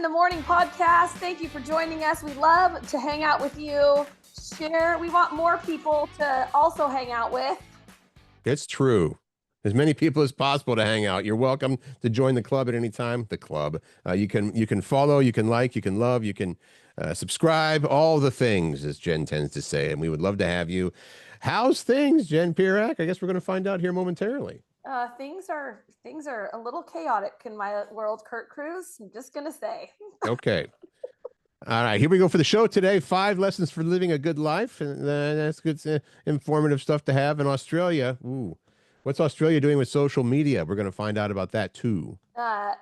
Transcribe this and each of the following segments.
the Morning podcast. Thank you for joining us. We love to hang out with you. Share. We want more people to also hang out with. It's true. As many people as possible to hang out. You're welcome to join the club at any time. The club. You can follow, you can like, you can love, you can subscribe, all the things, as Jen tends to say. And we would love to have you. How's things, Jen Pirak? I guess we're going to find out here momentarily. Things are a little chaotic in my world, Curt Cruz. I'm just gonna say. Okay. All right, here we go for the show today. 5 lessons for living a good life, and that's good, informative stuff to have in Australia. Ooh, what's Australia doing with social media? We're going to find out about that too.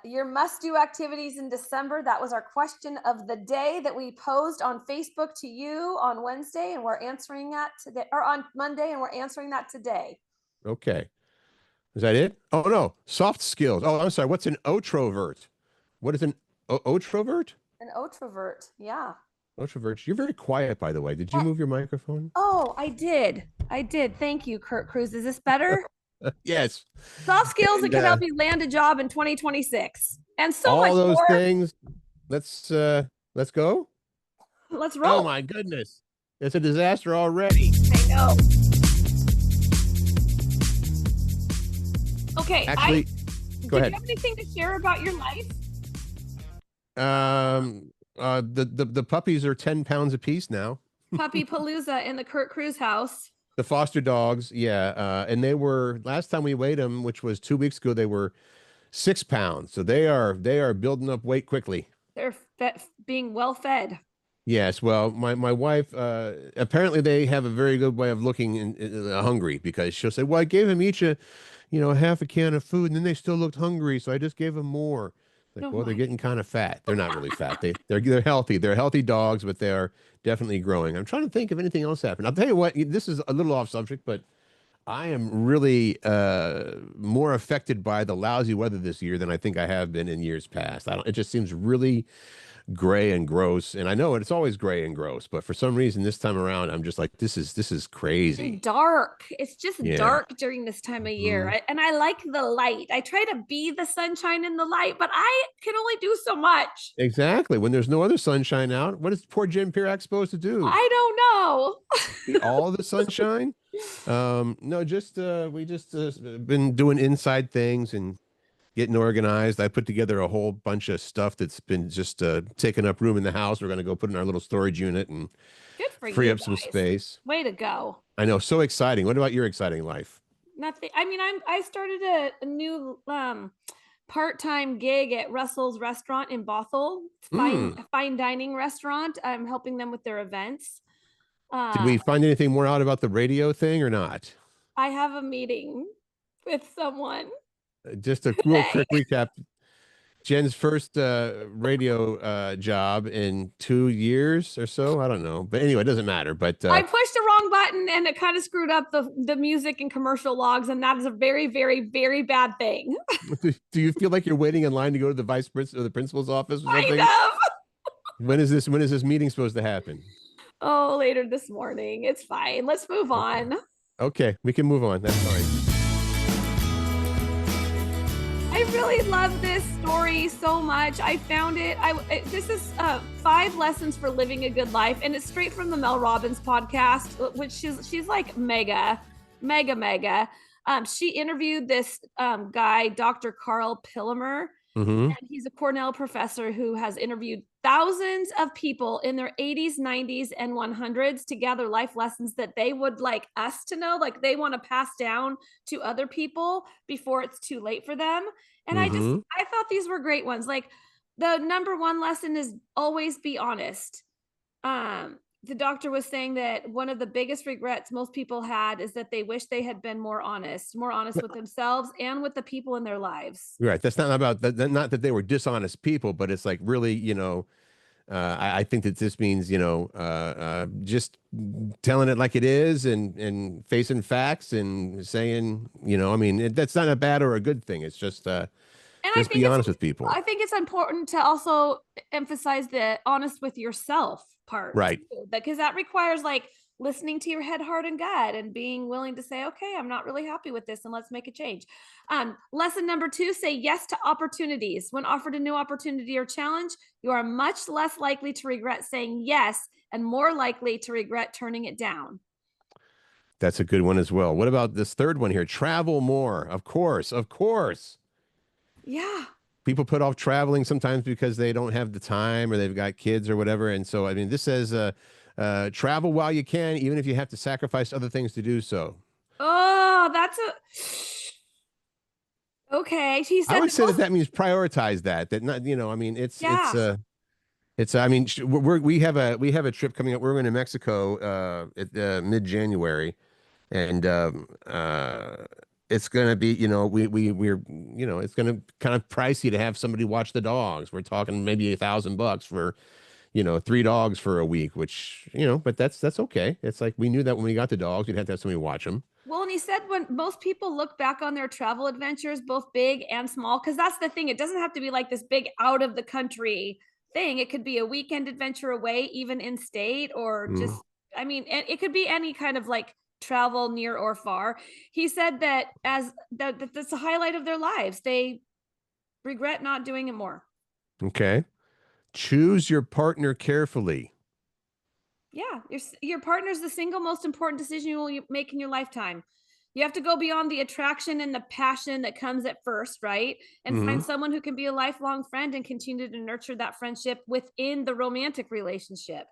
Your must-do activities in December. That was our question of the day that we posed on Facebook to you on Wednesday, and we're answering that today, or on Monday, and we're answering that today. Okay. Is that it? Oh, no. Soft skills. Oh, I'm sorry. What's an otrovert? What is an otrovert? An otrovert. Yeah. Otrovert. You're very quiet, by the way. Did you move your microphone? Oh, I did. Thank you, Curt Cruz. Is this better? Yes. Soft skills that can help you land a job in 2026. And so all much those more. Things. Let's go. Let's roll. Oh, my goodness. It's a disaster already. I know. Okay. Actually, go ahead. Do you have anything to share about your life? The puppies are 10 pounds a piece now. Puppy-palooza in the Curt Cruz house. The foster dogs, yeah. And they were, last time we weighed them, which was 2 weeks ago, they were 6 pounds. So they are building up weight quickly. They're being well fed. Yes. Well, my wife, apparently they have a very good way of looking hungry, because she'll say, well, I gave them each half a can of food, and then they still looked hungry, so I just gave them more. Like, well, they're getting kind of fat. They're not really fat. They're healthy. They're healthy dogs, but they are definitely growing. I'm trying to think if anything else happened. I'll tell you what, this is a little off subject, but I am really more affected by the lousy weather this year than I think I have been in years past. It just seems really gray and gross, and I know it's always gray and gross, but for some reason this time around I'm just like, this is crazy. And dark. It's just dark during this time of year. And I like the light. I try to be the sunshine in the light, but I can only do so much. Exactly. When there's no other sunshine out, what is poor Jen Pirak supposed to do? I don't know. All the sunshine? No, just we just been doing inside things and getting organized. I put together a whole bunch of stuff that's been just taking up room in the house. We're going to go put in our little storage unit and free up some space. Way to go. I know. So exciting. What about your exciting life? Nothing. I mean, I started a new part-time gig at Russell's restaurant in Bothell. Fine dining restaurant. I'm helping them with their events. Did we find anything more out about the radio thing or not? I have a meeting with someone. Just a real quick recap. Jen's first radio job in 2 years or so. I don't know. But anyway, it doesn't matter. But I pushed the wrong button and it kind of screwed up the music and commercial logs. And that is a very, very, very bad thing. Do you feel like you're waiting in line to go to the vice principal or the principal's office or something? Kind of. When is this meeting supposed to happen? Oh, later this morning. It's fine. Let's move on. Okay, we can move on. That's fine. I really love this story so much. I found it. This is 5 lessons for living a good life, and it's straight from the Mel Robbins podcast, which she's like mega. She interviewed this guy, Dr. Carl Pillemer, and he's a Cornell professor who has interviewed thousands of people in their 80s, 90s, and 100s to gather life lessons that they would like us to know, like they want to pass down to other people before it's too late for them. And I thought these were great ones. Like the number 1 lesson is always be honest. The doctor was saying that one of the biggest regrets most people had is that they wish they had been more honest with themselves and with the people in their lives. Right. That's not about that. Not that they were dishonest people, but it's like really, I think that this means, just telling it like it is and facing facts and saying, that's not a bad or a good thing. It's just, just be honest with people. I think it's important to also emphasize the honest with yourself part. Right. Because that requires like listening to your head, heart, and gut, and being willing to say, okay, I'm not really happy with this, and let's make a change. Lesson number 2, say yes to opportunities. When offered a new opportunity or challenge, you are much less likely to regret saying yes and more likely to regret turning it down. That's a good one as well. What about this third one here? Travel more. Of course, of course. Yeah. People put off traveling sometimes because they don't have the time or they've got kids or whatever. And so, I mean, this says travel while you can, even if you have to sacrifice other things to do so. Oh, that's a okay. He I said would that say that most, that means prioritize that. That not, I mean, yeah. I mean, we have a trip coming up. We're going to Mexico at mid-January, and it's going to be, it's going to kind of pricey to have somebody watch the dogs. We're talking maybe $1,000 for, 3 dogs for a week, which, but that's okay. It's like we knew that when we got the dogs, we'd have to have somebody watch them. Well, and he said when most people look back on their travel adventures, both big and small, because that's the thing. It doesn't have to be like this big out of the country thing. It could be a weekend adventure away, even in state, or Mm. just, I mean, it could be any kind of like travel near or far. He said that that's a highlight of their lives. They regret not doing it more. Okay. Choose your partner carefully. Yeah, your partner's the single most important decision you will make in your lifetime. You have to go beyond the attraction and the passion that comes at first, right? And find Hmm. someone who can be a lifelong friend and continue to nurture that friendship within the romantic relationship.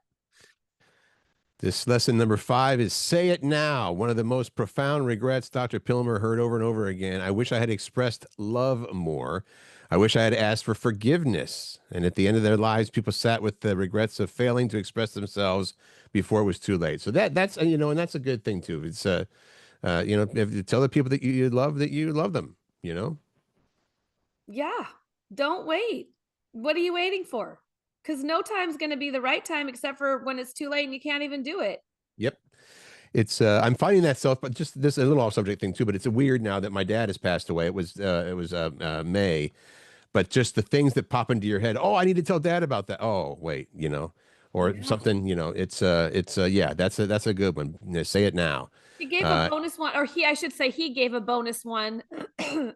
This lesson number 5 is say it now. One of the most profound regrets Dr. Pilmer heard over and over again. I wish I had expressed love more. I wish I had asked for forgiveness. And at the end of their lives, people sat with the regrets of failing to express themselves before it was too late. So that's and that's a good thing too. It's if you tell the people that you love that you love them. You know. Yeah, don't wait. What are you waiting for? Because no time's going to be the right time except for when it's too late and you can't even do it. Yep. It's I'm finding that self, but just this a little off subject thing too. But it's a weird now that my dad has passed away. It was May, but just the things that pop into your head. Oh, I need to tell dad about that. Oh, wait, or Yeah. something. Yeah, that's a good one. Say it now. He gave a Uh, bonus one, or I should say, he gave a bonus one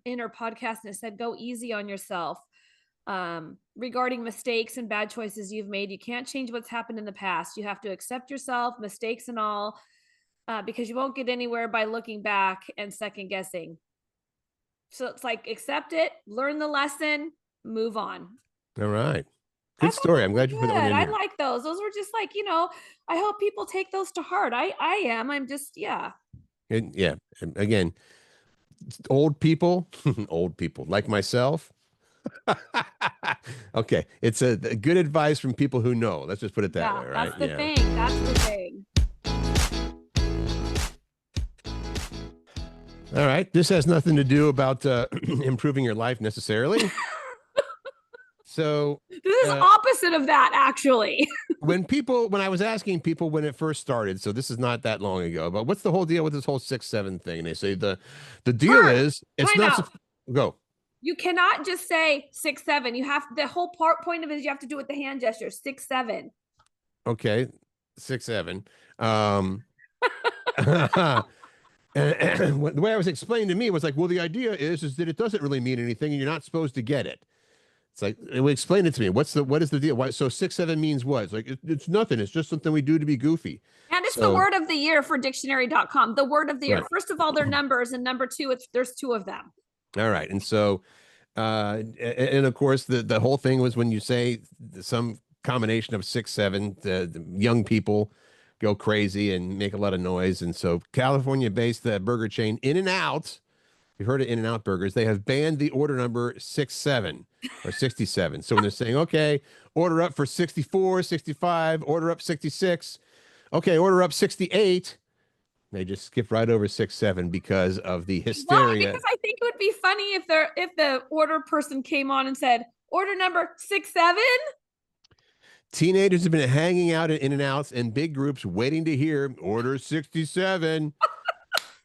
in her podcast, and it said, "Go easy on yourself regarding mistakes and bad choices you've made. You can't change what's happened in the past. You have to accept yourself, mistakes and all, because you won't get anywhere by looking back and second guessing. So it's like accept it, learn the lesson, move on." all right, I good thought story. those I'm were glad you put that one good. in I here. like those. Those were just like, I hope people take those to heart. I am. I'm just, yeah. And yeah, and again, old people, old people like myself. Okay, it's a good advice from people who know. Let's just put it that Yeah, way, right? that's the Yeah. thing. That's the thing. All right. This has nothing to do about improving your life necessarily. So, This is uh, opposite of that, actually. when I was asking people when it first started, so this is not that long ago, but what's the whole deal with this whole 6-7 thing? And they say the deal Curt, is it's time not out. go. You cannot just say 6-7. You have the whole point of it is you have to do it with the hand gesture. 6-7. Okay, 6-7. Um, and the way I was explained to me was like, well, the idea is that it doesn't really mean anything, and you're not supposed to get it. It's like, explain it to me. What is the deal? Why, so 6-7 means what? It's like, it's nothing. It's just something we do to be goofy. And it's the So, word of the year for dictionary.com. The word of the year. right. First of all, they're numbers, and number two, there's two of them. All right. And so, and of course, the whole thing was when you say some combination of 6-7, the young people go crazy and make a lot of noise. And so, California-based burger chain In-N-Out, you've heard of In-N-Out burgers, they have banned the order number 6-7 or 67. So when they're saying, okay, order up for 64, 65, order up 66, okay, order up 68. They just skip right over 6-7 because of the Why? hysteria. Because I think it would be funny if the order person came on and said, order number 6-7. Teenagers have been hanging out at In-N-Outs in big groups waiting to hear order 67.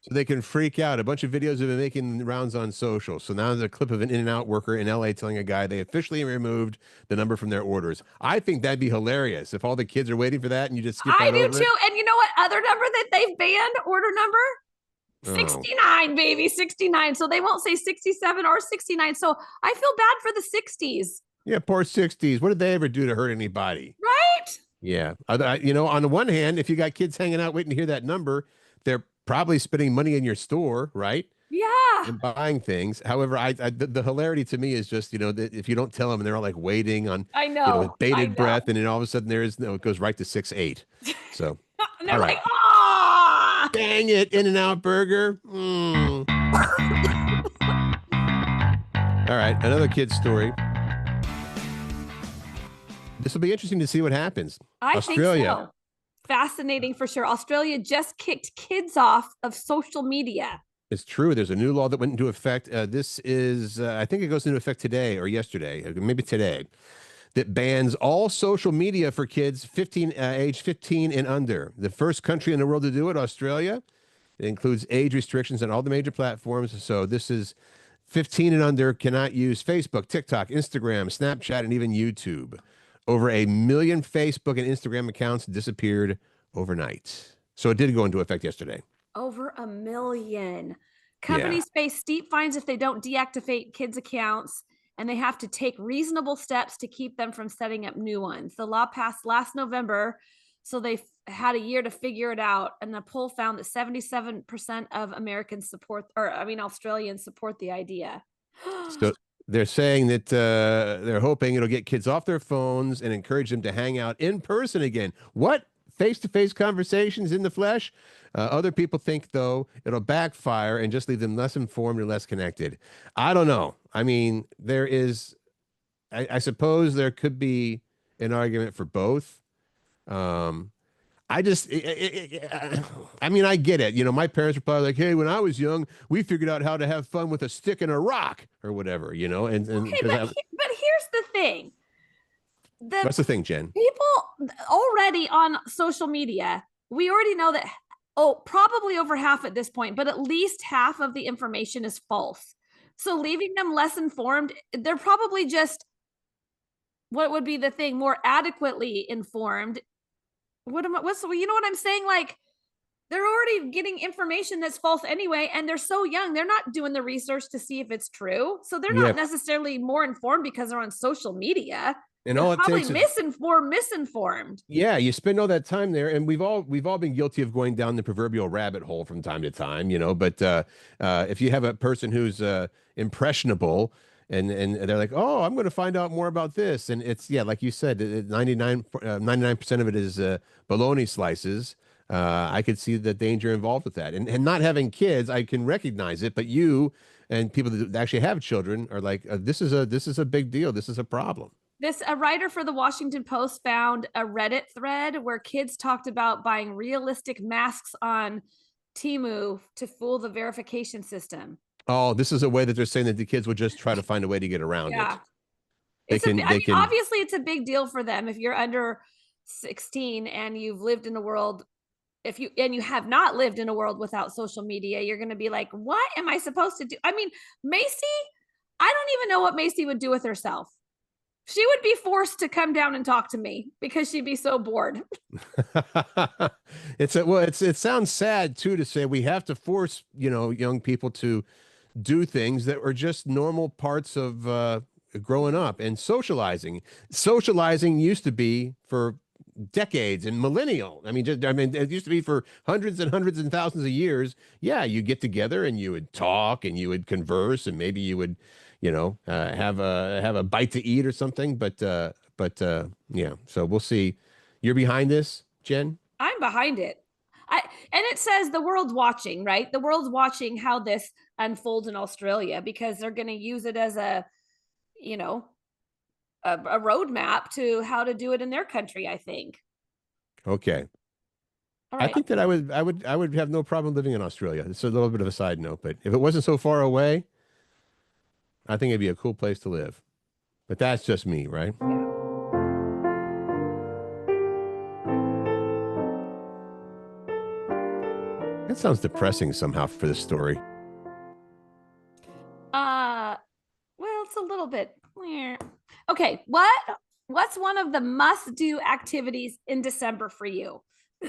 So they can freak out. A bunch of videos have been making rounds on social. So now there's a clip of an In-N-Out worker in LA telling a guy they officially removed the number from their orders. I think that'd be hilarious if all the kids are waiting for that and you just skip I right do over it. too. And you know what other number that they've banned? Order number? Oh, 69, baby, 69. So they won't say 67 or 69. So I feel bad for the 60s. yeah, poor 60s. What did they ever do to hurt anybody? Right? Yeah. You know, on the one hand, if you got kids hanging out waiting to hear that number, they're probably spending money in your store, right? Yeah. And buying things. However, the hilarity to me is just, you know, that if you don't tell them and they're all like waiting on, I you know, with know. I bated know. breath, and then all of a sudden it goes right to 6-8. So, And all they're right. like, ah. Dang it, In-N-Out Burger. All right, another kid's story. This will be interesting to see what happens. I think Australia. so. Fascinating for sure. Australia just kicked kids off of social media. It's true. There's a new law that went into effect. This is, I think it goes into effect today or yesterday, maybe today, that bans all social media for kids age 15 and under. The first country in the world to do it, Australia. It includes age restrictions on all the major platforms. So this is 15 and under cannot use Facebook, TikTok, Instagram, Snapchat, and even YouTube. Over 1 million Facebook and Instagram accounts disappeared overnight. So it did go into effect yesterday. Over 1 million. Yeah. Companies face steep fines if they don't deactivate kids' accounts, and they have to take reasonable steps to keep them from setting up new ones. The law passed last November, so they had a year to figure it out. And the poll found that 77% of Americans support, or I mean, Australians support the idea. So they're saying that they're hoping it'll get kids off their phones and encourage them to hang out in person again. What? Face-to-face conversations in the flesh? Other people think, though, it'll backfire and just leave them less informed and less connected. I don't know. I mean, I suppose there could be an argument for both. Um, I just, I mean, I get it. You know, my parents were probably like, "Hey, when I was young, we figured out how to have fun with a stick and a rock or whatever," you know, and Okay, because but here's the thing. The that's the thing, Jen. people already on social media, we already know that, probably over half at this point, but at least half of the information is false. So leaving them less informed, they're probably just, what would be the thing, more adequately informed. You know what I'm saying? Like, they're already getting information that's false anyway, and they're so young. They're not doing the research to see if it's true. So they're Yeah, not necessarily more informed because they're on social media. and They're all it probably takes is misinformed. yeah, you spend all that time there, and we've all been guilty of going down the proverbial rabbit hole from time to time, you know. But if you have a person who's impressionable, and they're like, "Oh, I'm going to find out more about this," and it's yeah, like you said, 99% of it is bologna slices. I could see the danger involved with that, and not having kids, I can recognize it. But you and people that actually have children are like, this is a big deal. This is a problem. A writer for the Washington Post found a Reddit thread where kids talked about buying realistic masks on Temu to fool the verification system. Oh, this is a way that they're saying that the kids would just try to find a way to get around Yeah. it. They can. Obviously it's a big deal for them if you're under 16 and you've lived in a world, if you and you have not lived in a world without social media, you're going to be like, what am I supposed to do? I mean, Macy, I don't even know what Macy would do with herself. She would be forced to come down and talk to me because she'd be so bored. It sounds sad too to say we have to force, you know, young people to do things that are just normal parts of growing up and socializing. Socializing used to be for decades and millennial. I mean, it used to be for hundreds and hundreds and thousands of years. Yeah, you get together and you would talk and you would converse and maybe you would, you know, have a bite to eat or something. But yeah. So we'll see. You're behind this, Jen? I'm behind it. And it says the world's watching, right? The world's watching how this unfolds in Australia because they're going to use it as you know, a roadmap to how to do it in their country, I think. Okay. All I right. think that I would have no problem living in Australia. It's a little bit of a side note, but if it wasn't so far away, I think it'd be a cool place to live. But that's just me, right? Yeah. That sounds depressing somehow for this story. Uh, well, it's a little bit. Okay, what's one of the must-do activities in December for you?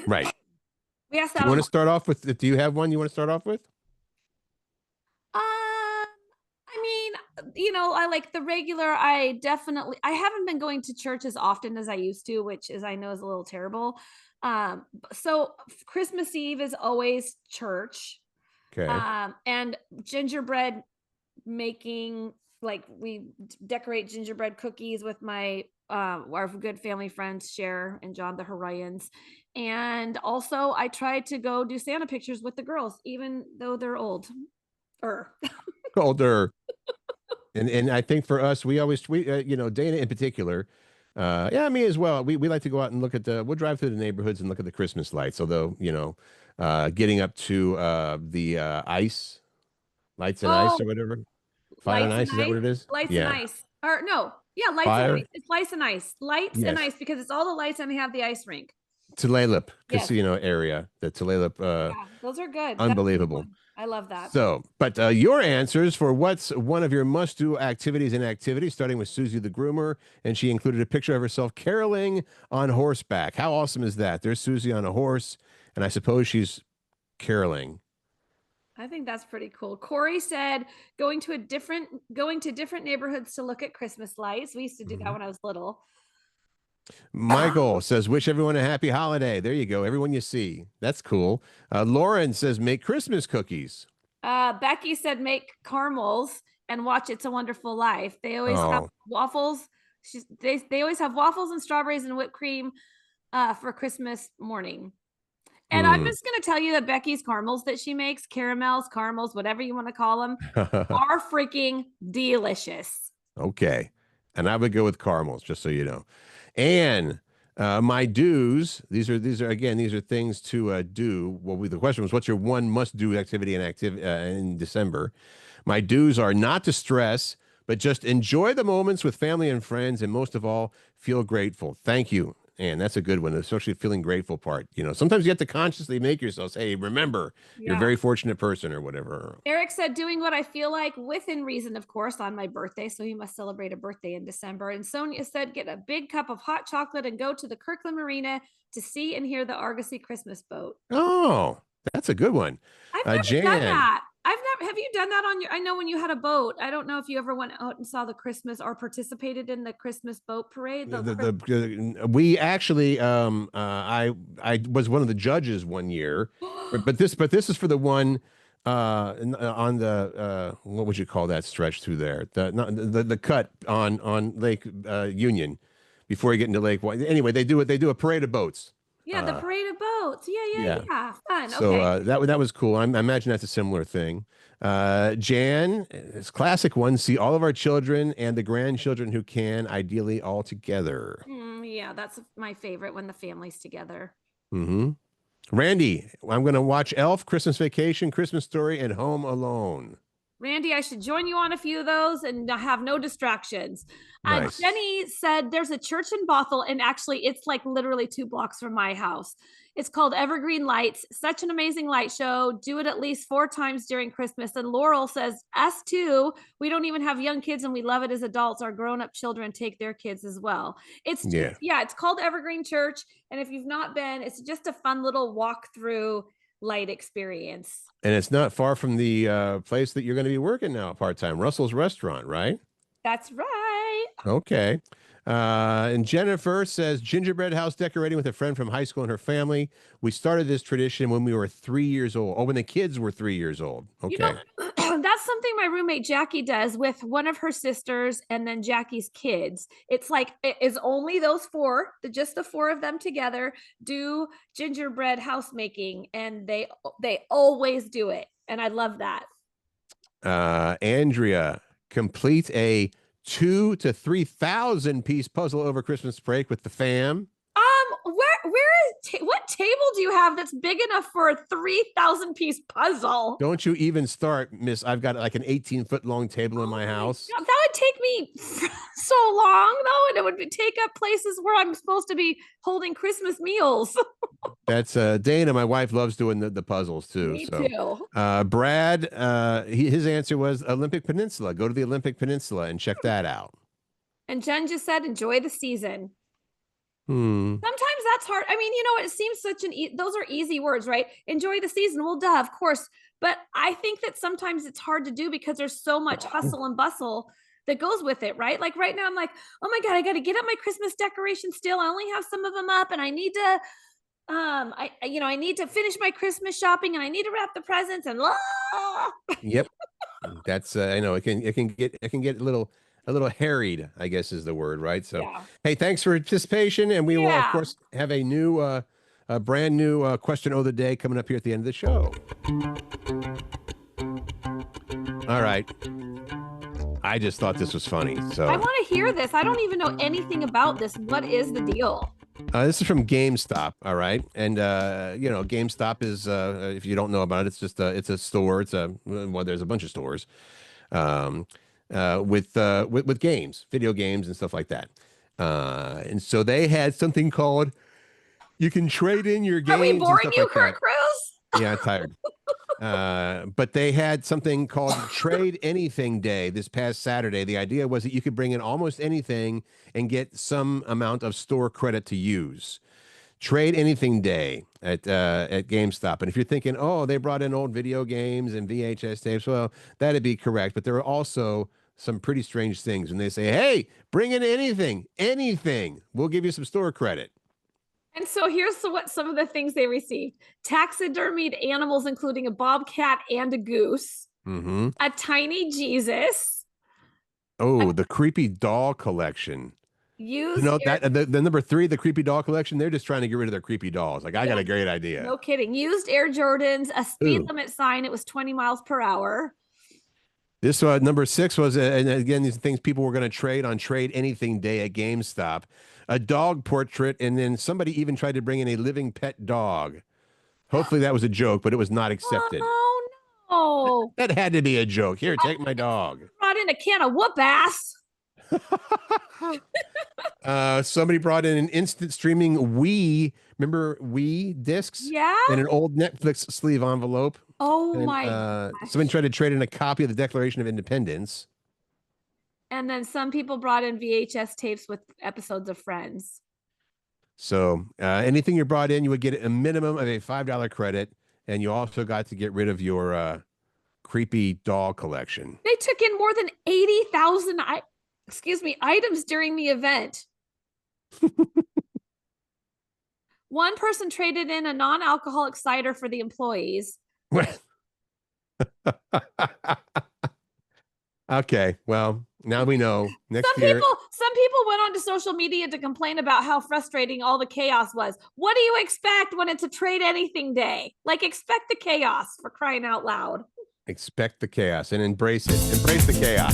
Right. We asked Do that you a want to lot. start off with, do you have one you want to start off with? I mean, I like the regular. I haven't been going to church as often as I used to, which is I know is a little terrible. So Christmas Eve is always church. Okay. And gingerbread making, like we decorate gingerbread cookies with my our good family friends Cher and John the Horians. And also I try to go do Santa pictures with the girls, even though they're old. Older. And I think for us, Dana in particular, yeah, me as well. We like to go out and look at we'll drive through the neighborhoods and look at the Christmas lights. Although, getting up to the ice, lights and ice or Oh, whatever. Fire and lights and ice, is that what ice, it is? lights and Yeah. ice. Or no, yeah, lights and ice. Fire. It's lights and ice. Lights and Yes. ice because it's all the lights and they have the ice rink. Tulalip Yes. Casino area. The Tulalip, Yeah, those are good. That's a good unbelievable. one. I love that. So, but your answers for what's one of your must-do activities, starting with Susie the groomer, and she included a picture of herself caroling on horseback. How awesome is that? There's Susie on a horse, and I suppose she's caroling. I think that's pretty cool. Corey said going to different neighborhoods to look at Christmas lights. We used to do that Mhm. when I was little. Michael says, wish everyone a happy holiday. There you go. Everyone you see. That's cool. Lauren says, make Christmas cookies. Becky said make caramels and watch It's a Wonderful Life. They always have Oh, waffles. They always have waffles and strawberries and whipped cream for Christmas morning. And I'm hmm. just going to tell you that Becky's caramels that she makes, caramels, whatever you want to call them, are freaking delicious. Okay. And I would go with caramels, just so you know. And my do's, these are things to do. Well, the question was, what's your one must-do activity in December? My do's are not to stress, but just enjoy the moments with family and friends, and most of all, feel grateful. Thank you. And that's a good one, especially feeling grateful part. Sometimes you have to consciously make yourself say, hey, remember, you're a Yeah. very fortunate person or whatever. Eric said, doing what I feel like within reason, of course, on my birthday. So he must celebrate a birthday in December. And Sonia said, get a big cup of hot chocolate and go to the Kirkland Marina to see and hear the Argosy Christmas boat. Oh, that's a good one. I've never done Jan, that. Have you done that on your, I know when you had a boat, I don't know if you ever went out and saw the Christmas or participated in the Christmas boat parade. we actually I was one of the judges one year, but this is for the one on the what would you call that stretch through there, the cut on Lake Union before you get into Lake anyway, they do a parade of boats. Yeah, the uh parade of boats. yeah, Yeah. Fun. so Okay. that was cool. I imagine that's a similar thing. Jan, it's classic one. See all of our children and the grandchildren who can, ideally all together. Yeah, that's my favorite when the family's together. Hmm. Randy, I'm going to watch Elf, Christmas Vacation, Christmas Story, and Home Alone. Randy, I should join you on a few of those and have no distractions. Nice. Jenny said there's a church in Bothell, and actually, it's like literally 2 blocks from my house. It's called Evergreen Lights. Such an amazing light show. Do it at least 4 times during Christmas. And Laurel says, us too. We don't even have young kids, and we love it as adults. Our grown-up children take their kids as well. Yeah. It's called Evergreen Church. And if you've not been, it's just a fun little walk through light experience. And it's not far from the place that you're going to be working now part-time, Russell's Restaurant, right? That's right. Okay. And Jennifer says gingerbread house decorating with a friend from high school and her family. We started this tradition when we were 3 years old. Oh, when the kids were 3 years old. Okay. That's something my roommate Jackie does with one of her sisters and then Jackie's kids. It's like it is only those four, just the four of them together do gingerbread house making, and they always do it, and I love that. Andrea, complete a 2 to 3,000 piece puzzle over Christmas break with the fam. What table do you have that's big enough for a 3,000-piece puzzle? Don't you even start, miss. I've got like an 18-foot long table in my house. God, that would take me so long, though, and it would take up places where I'm supposed to be holding Christmas meals. That's Dana, my wife, loves doing the puzzles too. Me So too. Brad, his answer was Olympic Peninsula. Go to the Olympic Peninsula and check that out. And Jen just said, enjoy the season. Hmm. Sometimes that's hard. I mean, it seems such those are easy words, right? Enjoy the season. Well, duh, of course. But I think that sometimes it's hard to do because there's so much hustle and bustle that goes with it, right? Like right now, I'm like, oh my God, I got to get up my Christmas decorations still. I only have some of them up and I need to, I need to finish my Christmas shopping and I need to wrap the presents and Yep. That's I know it can get a little harried, I guess is the word, right? So, yeah. hey, thanks for participation, and we will of course have a new, a brand new question of the day coming up here at the end of the show. All right. I just thought this was funny. So I want to hear this. I don't even know anything about this. What is the deal? This is from GameStop, all right, and GameStop is if you don't know about it, it's just it's a store. It's there's a bunch of stores, with games, video games, and stuff like that. And so they had something called you can trade in your games. Are we boring you, like Curt Cruz? Yeah, I'm tired. But they had something called Trade Anything Day this past Saturday. The idea was that you could bring in almost anything and get some amount of store credit to use. Trade Anything Day at GameStop. And if you're thinking, oh, they brought in old video games and VHS tapes, well, that'd be correct. But there are also some pretty strange things when they say, hey, bring in anything. We'll give you some store credit. And so here's what some of the things they received: taxidermied animals, including a bobcat and a goose, a tiny Jesus. Oh, the creepy doll collection. Used that the number 3, the creepy doll collection. They're just trying to get rid of their creepy dolls. Like, I got a great idea. No kidding. Used Air Jordans, a speed limit sign. It was 20 miles per hour. This number 6 was, and again, these things people were going to trade on Trade Anything Day at GameStop. A dog portrait, and then somebody even tried to bring in a living pet dog. Hopefully that was a joke, but it was accepted. Oh no! That had to be a joke. Here, take my dog. Brought in a can of whoop ass. Somebody brought in an instant streaming Wii. Remember Wii discs? Yeah. And an old Netflix sleeve envelope. Oh and, my! Somebody tried to trade in a copy of the Declaration of Independence. And then some people brought in VHS tapes with episodes of Friends. So anything you brought in, you would get a minimum of a $5 credit, and you also got to get rid of your creepy doll collection. They took in more than 80,000 items during the event. One person traded in a non-alcoholic cider for the employees. Okay, well, now we know. Next year, some people went onto social media to complain about how frustrating all the chaos was. What do you expect when it's a Trade Anything Day? Like, expect the chaos, for crying out loud. Expect the chaos and embrace it. Embrace the chaos.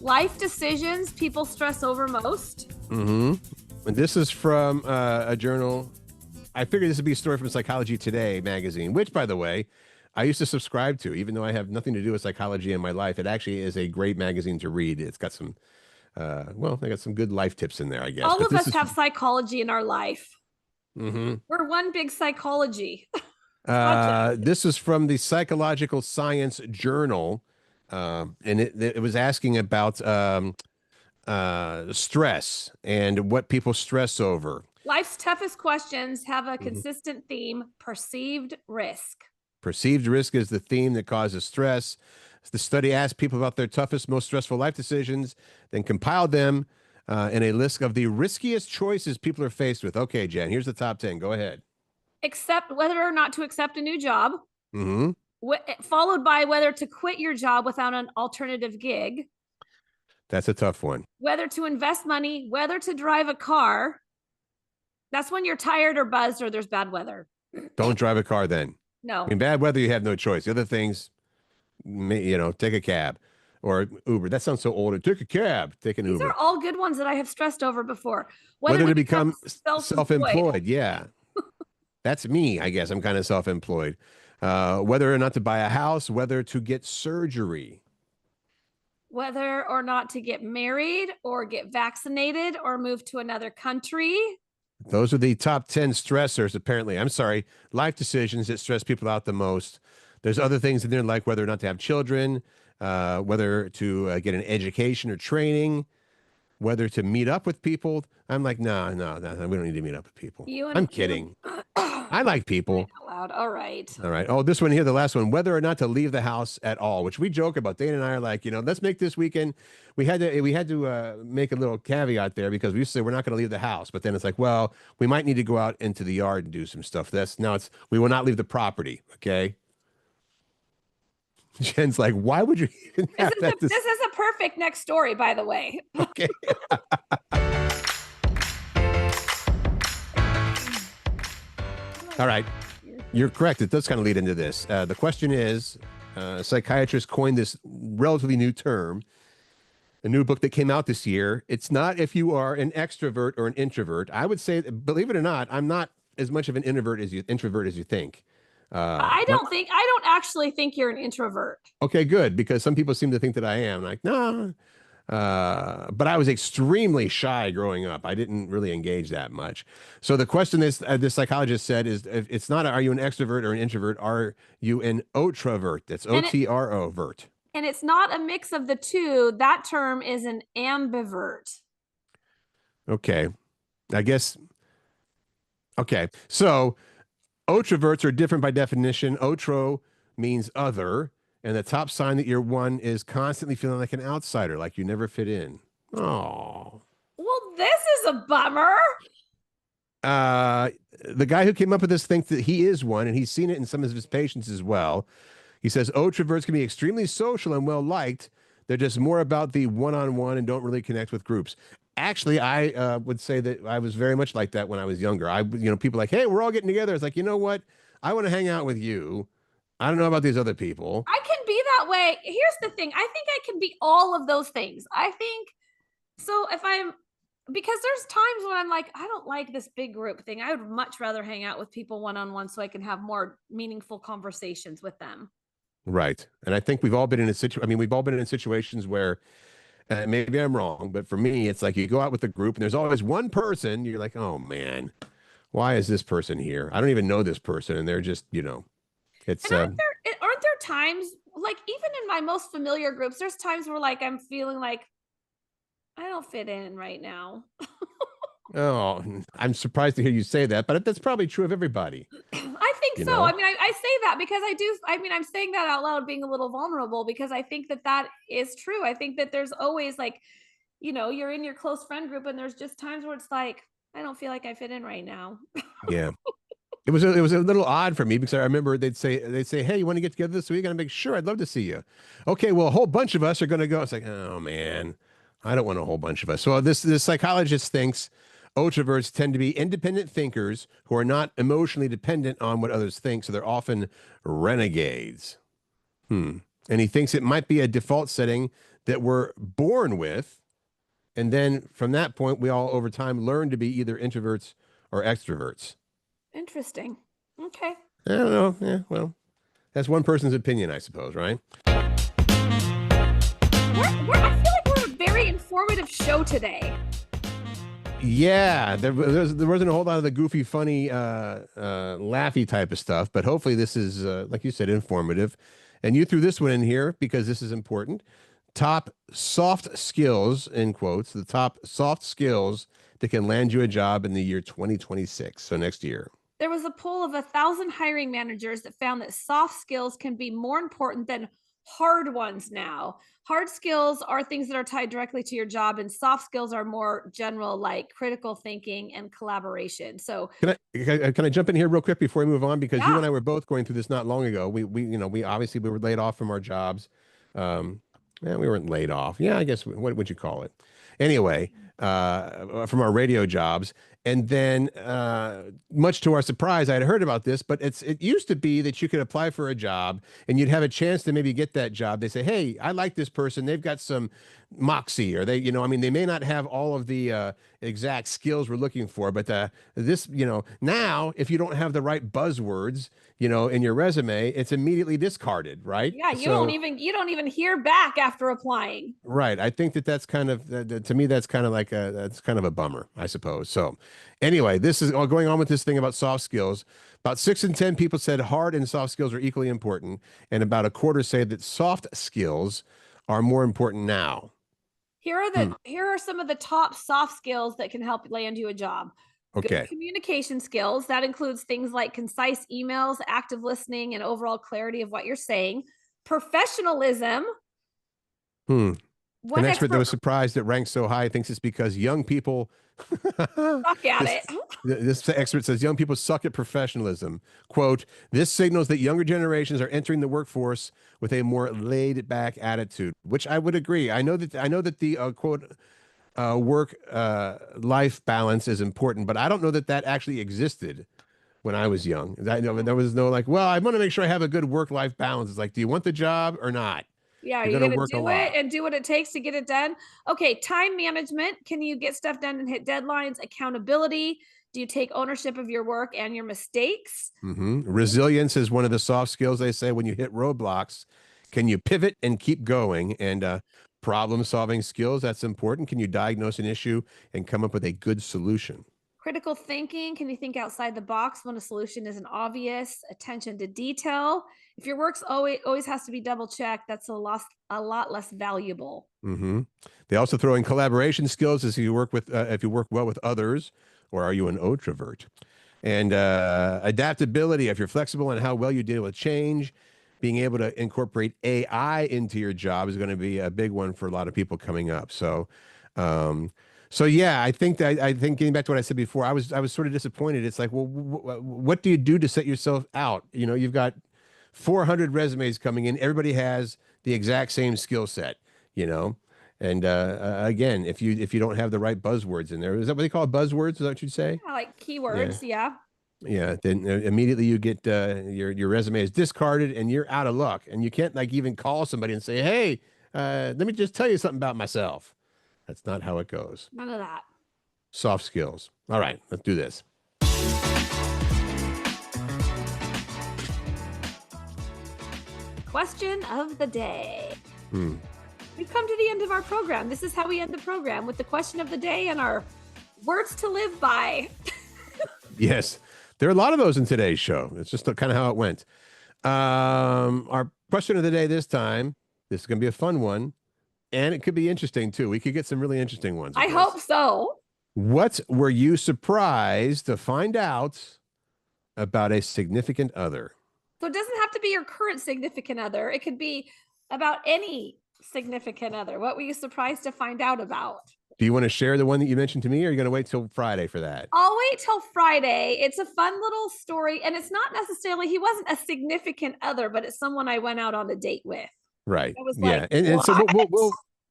Life decisions people stress over most. And this is from a journal. I figured this would be a story from Psychology Today magazine, which, by the way, I used to subscribe to, even though I have nothing to do with psychology in my life. It actually is a great magazine to read. It's got some, they got some good life tips in there, I guess. All of us have psychology in our life. We're one big psychology. This is from the Psychological Science Journal, and it was asking about stress and what people stress over. Life's toughest questions have a consistent theme: perceived risk. Perceived risk is the theme that causes stress. The study asked people about their toughest, most stressful life decisions, then compiled them in a list of the riskiest choices people are faced with. Okay, Jen, here's the top 10. Go ahead. Accept whether or not to accept a new job. Followed by whether to quit your job without an alternative gig. That's a tough one. Whether to invest money, whether to drive a car. That's when you're tired or buzzed or there's bad weather. Don't drive a car then. No. In bad weather, you have no choice. The other things, take a cab. or Uber. That sounds so old. Take a cab, take an These are Uber. all good ones that I have stressed over before. Whether Whether to to become become self-employed, self-employed. Yeah, that's me. I guess I'm kind of self-employed. Whether or not to buy a house, whether to get surgery. whether or not to get married or get vaccinated or move to another country. Those are the top 10 stressors, apparently. I'm sorry, life decisions that stress people out the most. There's other things in there, like whether or not to have children, whether to get an education or training, whether to meet up with people. I'm like, no, no, no, we don't need to meet up with people. I'm kidding. I like people. Out loud. All right. All right. Oh, this one here, the last one, whether or not to leave the house at all, which we joke about. Dana and I are like, let's make this weekend. We had to make a little caveat there because we used to say we're not going to leave the house, but then it's like, well, we might need to go out into the yard and do some stuff. We will not leave the property. Okay. Jen's like, why would you even have that? This is a perfect next story, by the way. Okay. All right. You're correct. It does kind of lead into this. The question is, a psychiatrist coined this relatively new term, a new book that came out this year. It's not if you are an extrovert or an introvert. I would say, believe it or not, I'm not as much of an introvert as you think. I don't actually think you're an introvert. Okay, good, because some people seem to think that I am. Like, no. But I was extremely shy growing up. I didn't really engage that much. So the question this psychologist said is, if it's not, are you an extrovert or an introvert? Are you an Otrovert? That's O-T-R-O-vert. And it's not a mix of the two. That term is an ambivert. Okay. I guess. Okay. So Otroverts are different by definition. Otro means other. And the top sign that you're one is constantly feeling like an outsider, like you never fit in. Oh. Well, this is a bummer. The guy who came up with this thinks that he is one, and he's seen it in some of his patients as well. He says Otroverts can be extremely social and well liked. They're just more about the one-on-one and don't really connect with groups. Actually, I would say that I was very much like that when I was younger. People like, hey, we're all getting together. It's like, you know what? I want to hang out with you. I don't know about these other people. I can be that way. Here's the thing. I think I can be all of those things. I think so. Because there's times when I'm like, I don't like this big group thing. I would much rather hang out with people one-on-one so I can have more meaningful conversations with them. Right. And I think we've all been in we've all been in situations where maybe I'm wrong, but for me, it's like you go out with a group and there's always one person. You're like, oh man, why is this person here? I don't even know this person. And they're just, it's, aren't there times, like even in my most familiar groups, there's times where like I'm feeling like I don't fit in right now. Oh, I'm surprised to hear you say that, but that's probably true of everybody. I think so. Know? I mean, I say that because I'm saying that out loud, being a little vulnerable, because I think that is true. I think that there's always like, you're in your close friend group and there's just times where it's like, I don't feel like I fit in right now. Yeah. It was a little odd for me because I remember they'd say, hey, you want to get together this week? And I'm like, sure, I'd love to see you. Okay, well, a whole bunch of us are going to go. It's like, oh man, I don't want a whole bunch of us. So this psychologist thinks Otroverts tend to be independent thinkers who are not emotionally dependent on what others think, so they're often renegades. And he thinks it might be a default setting that we're born with, and then from that point, we all over time learn to be either introverts or extroverts. Interesting. Okay. I don't know. Yeah, well, that's one person's opinion, I suppose, right? I feel like we're a very informative show today. Yeah, there wasn't a whole lot of the goofy, funny, laughy type of stuff, but hopefully this is, like you said, informative. And you threw this one in here because this is important. Top soft skills, in quotes, the top soft skills that can land you a job in the year 2026, so next year. There was a poll of 1,000 hiring managers that found that soft skills can be more important than hard ones now. Hard skills are things that are tied directly to your job, and soft skills are more general, like critical thinking and collaboration. So can I jump in here real quick before we move on? Because you and I were both going through this not long ago. We obviously we were laid off from our jobs. We weren't laid off. Yeah, I guess what would you call it? Anyway, from our radio jobs. And then, much to our surprise, I had heard about this, but it used to be that you could apply for a job and you'd have a chance to maybe get that job. They say, "Hey, I like this person. They've got some moxie," or I mean, they may not have all of the exact skills we're looking for, but this, now if you don't have the right buzzwords, in your resume, it's immediately discarded, right? Yeah, you don't even hear back after applying. Right. I think that's kind of to me that's kind of like that's kind of a bummer, I suppose. So, anyway, this is all going on with this thing about soft skills. About 6 in 10 people said hard and soft skills are equally important, and about a quarter say that soft skills are more important now. Here are some of the top soft skills that can help land you a job. Okay. Good communication skills. That includes things like concise emails, active listening, and overall clarity of what you're saying. Professionalism. An expert that was surprised it ranks so high thinks it's because young people suck at it. This expert says young people suck at professionalism. Quote, this signals that younger generations are entering the workforce with a more laid back attitude, which I would agree. I know that the quote work life balance is important, but I don't know that actually existed when I was young. There was no like, well, I want to make sure I have a good work life balance. It's like, do you want the job or not? Yeah, are you going to do it and do what it takes to get it done? Okay, time management. Can you get stuff done and hit deadlines? Accountability. Do you take ownership of your work and your mistakes? Resilience is one of the soft skills they say when you hit roadblocks. Can you pivot and keep going? And problem-solving skills, that's important. Can you diagnose an issue and come up with a good solution? Critical thinking. Can you think outside the box when a solution isn't obvious? Attention to detail. If your work's always has to be double checked, that's a lot less valuable. They also throw in collaboration skills as you work if you work well with others, or are you an Otrovert? And adaptability, if you're flexible on how well you deal with change. Being able to incorporate AI into your job is going to be a big one for a lot of people coming up. So, yeah, I think getting back to what I said before, I was sort of disappointed. It's like, well, what do you do to set yourself out? You've got 400 resumes coming in. Everybody has the exact same skill set, and again, if you don't have the right buzzwords in there, is that what they call buzzwords? Is that what you'd say? Yeah, like keywords. Yeah. Yeah, then immediately you get your resume is discarded and you're out of luck, and you can't like even call somebody and say, "Hey, let me just tell you something about myself." That's not how it goes. None of that. Soft skills. All right, let's do this. Question of the day. We've come to the end of our program. This is how we end the program, with the question of the day and our words to live by. Yes. There are a lot of those in today's show. It's just kind of how it went. Our question of the day this time, this is going to be a fun one, and it could be interesting too. We could get some really interesting ones. I hope so. What were you surprised to find out about a significant other? So it doesn't have to be your current significant other. It could be about any significant other. What were you surprised to find out about? Do you want to share the one that you mentioned to me, or are you going to wait till Friday for that? I'll wait till Friday. It's a fun little story, and it's not necessarily, he wasn't a significant other, but it's someone I went out on a date with. Right. I was yeah. Like, and so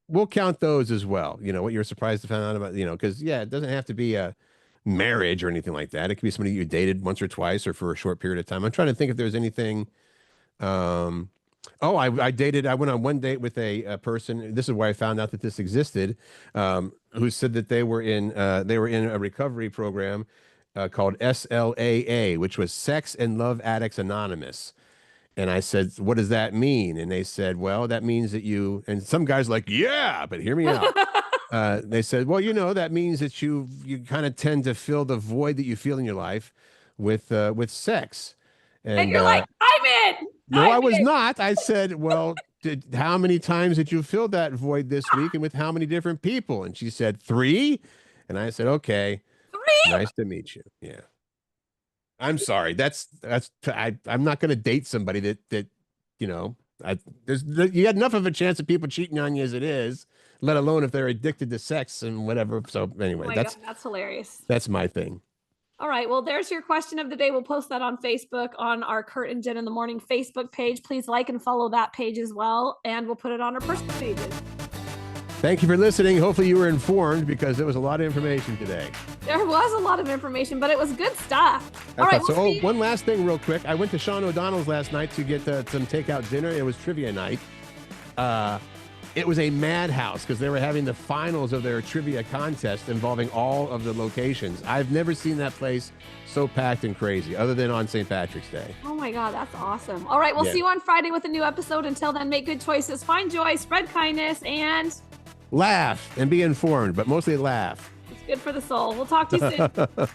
we'll count those as well. What you're surprised to find out about, because it doesn't have to be a marriage or anything like that. It could be somebody you dated once or twice or for a short period of time. I'm trying to think if there's anything. I went on one date with a person. This is where I found out that this existed, who said that they were in a recovery program called SLAA, which was Sex and Love Addicts Anonymous. And I said, what does that mean? And they said, well, that means that and some guys like, yeah, but hear me out. They said, well, that means that you kind of tend to fill the void that you feel in your life with sex. And you're like, I'm in. No, I was not. I said, well, how many times did you fill that void this week, and with how many different people? And she said 3. And I said, okay, 3? Nice to meet you. Yeah. I'm sorry. I'm not going to date somebody that you got enough of a chance of people cheating on you as it is, let alone if they're addicted to sex and whatever. So anyway, God, that's hilarious. That's my thing. All right. Well, there's your question of the day. We'll post that on Facebook on our Curt and Jen in the Morning Facebook page. Please like and follow that page as well. And we'll put it on our personal pages. Thank you for listening. Hopefully you were informed because there was a lot of information today. There was a lot of information, but it was good stuff. All right. So, one last thing real quick. I went to Sean O'Donnell's last night to get some takeout dinner. It was trivia night. It was a madhouse because they were having the finals of their trivia contest involving all of the locations. I've never seen that place so packed and crazy other than on St. Patrick's Day. Oh my God, that's awesome. All right, we'll see you on Friday with a new episode. Until then, make good choices, find joy, spread kindness, and laugh and be informed, but mostly laugh. It's good for the soul. We'll talk to you soon.